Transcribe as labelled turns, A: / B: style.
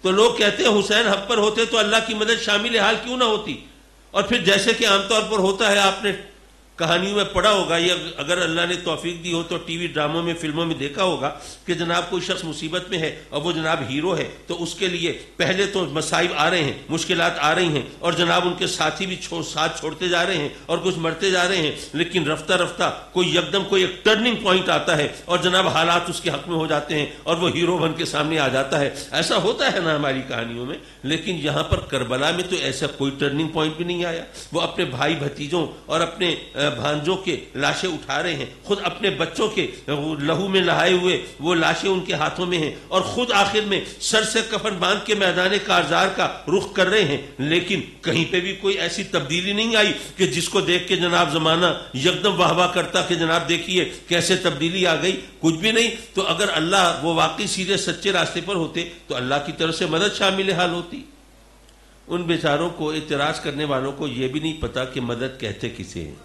A: तो लोग कहते हैं हुसैन हक पर होते तो अल्लाह की मदद शामिल हाल क्यों ना होती। और फिर जैसे कि आमतौर पर होता है, आपने कहानियों में पढ़ा होगा, या अगर अल्लाह ने तौफीक दी हो तो टीवी ड्रामों में फिल्मों में देखा होगा कि जनाब कोई शख्स मुसीबत में है और वो जनाब हीरो है, तो उसके लिए पहले तो मसाइब आ रहे हैं, मुश्किलात आ रही हैं, और जनाब उनके साथी भी साथ छोड़ते जा रहे हैं और कुछ मरते जा रहे हैं, लेकिन रफ्ता रफ्ता कोई एकदम कोई एक टर्निंग पॉइंट आता है और जनाब हालात उसके हक में हो जाते हैं और वो हीरो बन के सामने आ जाता है। ऐसा होता है ना हमारी कहानियों में। लेकिन यहाँ पर करबला में तो ऐसा कोई टर्निंग पॉइंट भी नहीं आया। वो अपने भाई भतीजों और अपने भांजों के लाशें उठा रहे हैं, खुद अपने बच्चों के लहू में नहाए हुए वो लाशें उनके हाथों में हैं, और खुद आखिर में सर से कफन बांध के मैदान कारजार का रुख कर रहे हैं। लेकिन कहीं पे भी कोई ऐसी तब्दीली नहीं आई कि जिसको देख के जनाब जमाना एकदम वाह वाह करता कि जनाब देखिए कैसे तब्दीली आ गई। कुछ भी नहीं। तो अगर अल्लाह वो वाकई सीधे सच्चे रास्ते पर होते तो अल्लाह की तरफ से मदद शामिल हाल होती। उन बेचारों को, इतराज करने वालों को यह भी नहीं पता कि मदद कहते किसे हैं।